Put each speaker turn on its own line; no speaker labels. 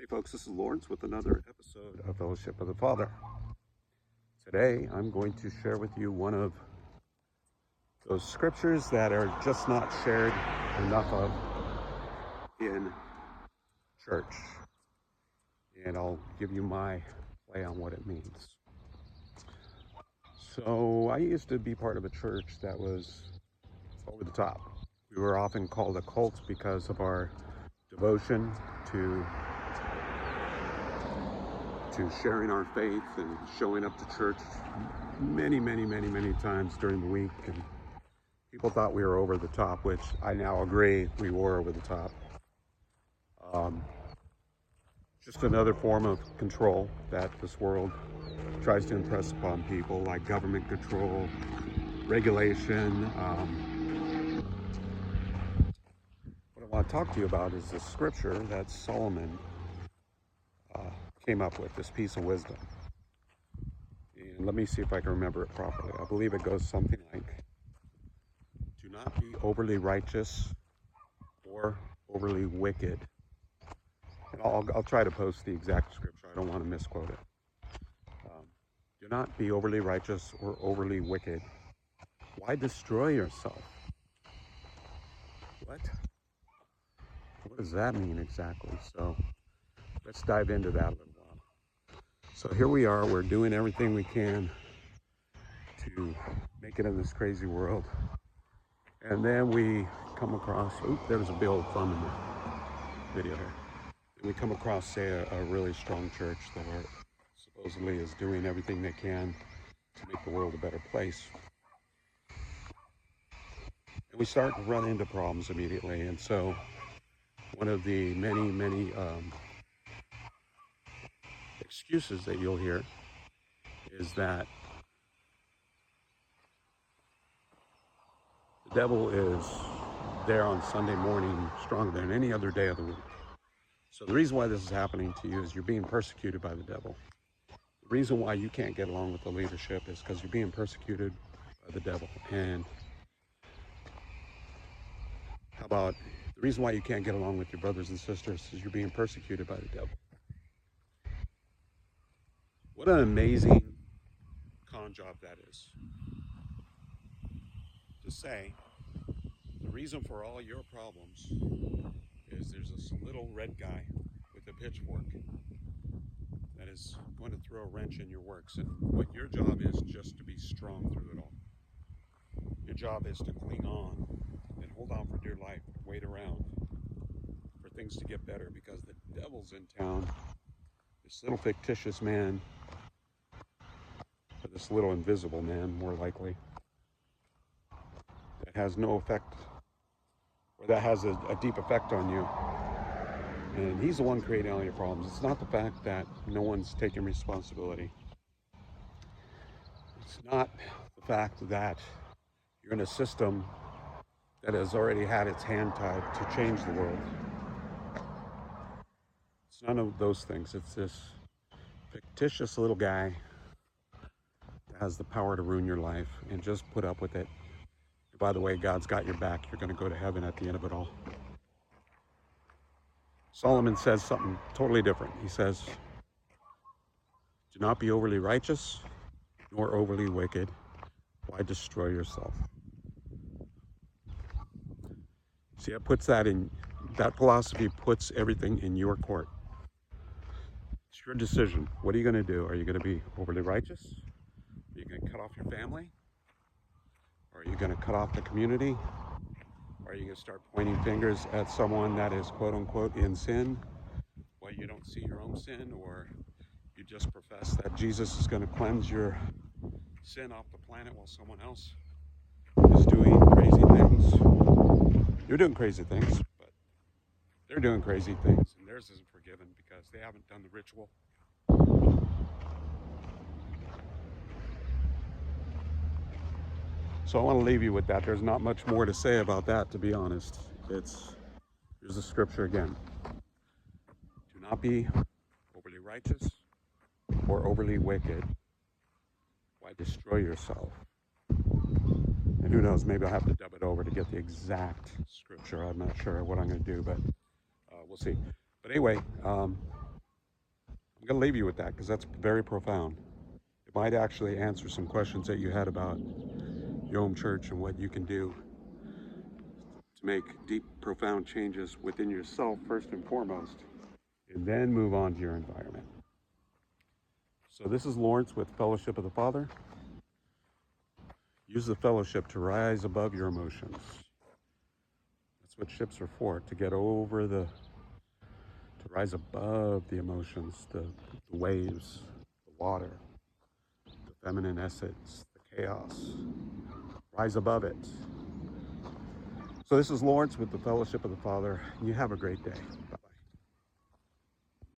Hey folks, this is Lawrence with another episode of Fellowship of the Father. Today I'm going to share with you one of those scriptures that are just not shared enough of in church. And I'll give you my play on what it means. So I used to be part of a church that was over the top. We were often called a cult because of our devotion to sharing our faith and showing up to church many times during the week. And people thought we were over the top, which I now agree we were over the top. Just another form of control that this world tries to impress upon people, like government control, regulation. What I want to talk to you about is the scripture that Solomon came up with, this piece of wisdom. And let me see if I can remember it properly. I believe it goes something like, do not be overly righteous or overly wicked. And I'll try to post the exact scripture. I don't want to misquote it. Do not be overly righteous or overly wicked. Why destroy yourself? What does that mean exactly? So let's dive into that a little while. So here we are, we're doing everything we can to make it in this crazy world. And then we come across, there was a big old thumb in the video here. And we come across, say, a really strong church that supposedly is doing everything they can to make the world a better place. And we start to run into problems immediately. And so one of the many excuses that you'll hear is that the devil is there on Sunday morning stronger than any other day of the week. So the reason why this is happening to you is you're being persecuted by the devil. The reason why you can't get along with the leadership is because you're being persecuted by the devil. And how about the reason why you can't get along with your brothers and sisters is you're being persecuted by the devil. What an amazing con job that is. To say the reason for all your problems is there's this little red guy with a pitchfork that is going to throw a wrench in your works, and what your job is just to be strong through it all. Your job is to cling on and hold on for dear life, wait around for things to get better, because the devil's in town. This little fictitious man, or this little invisible man, more likely, that has no effect, or that has a deep effect on you. And he's the one creating all your problems. It's not the fact that no one's taking responsibility. It's not the fact that you're in a system that has already had its hand tied to change the world. It's none of those things. It's this fictitious little guy that has the power to ruin your life, and just put up with it. And by the way, God's got your back. You're going to go to heaven at the end of it all. Solomon says something totally different. He says, do not be overly righteous nor overly wicked. Why destroy yourself? See, it puts that in, that philosophy puts everything in your court. It's your decision. What are you going to do? Are you going to be overly righteous? Are you going to cut off your family? Or are you going to cut off the community? Or are you going to start pointing fingers at someone that is quote unquote in sin? Well, you don't see your own sin, or you just profess that Jesus is going to cleanse your sin off the planet while someone else is doing crazy things. You're doing crazy things, but they're doing crazy things, and theirs isn't forgiven because they haven't done the ritual. So I want to leave you with that. There's not much more to say about that, to be honest. Here's the scripture again. Do not be overly righteous or overly wicked. Why destroy yourself? And who knows, maybe I'll have to dub it over to get the exact scripture. I'm not sure what I'm going to do, but we'll see. But anyway, I'm going to leave you with that because that's very profound. It might actually answer some questions that you had about your home church and what you can do to make deep, profound changes within yourself first and foremost, and then move on to your environment. So this is Lawrence with Fellowship of the Father. Use the fellowship to rise above your emotions. That's what ships are for, to get over to rise above the emotions, the waves, the water, the feminine essence, the chaos. Rise above it. So this is Lawrence with the Fellowship of the Father. You have a great day. Bye.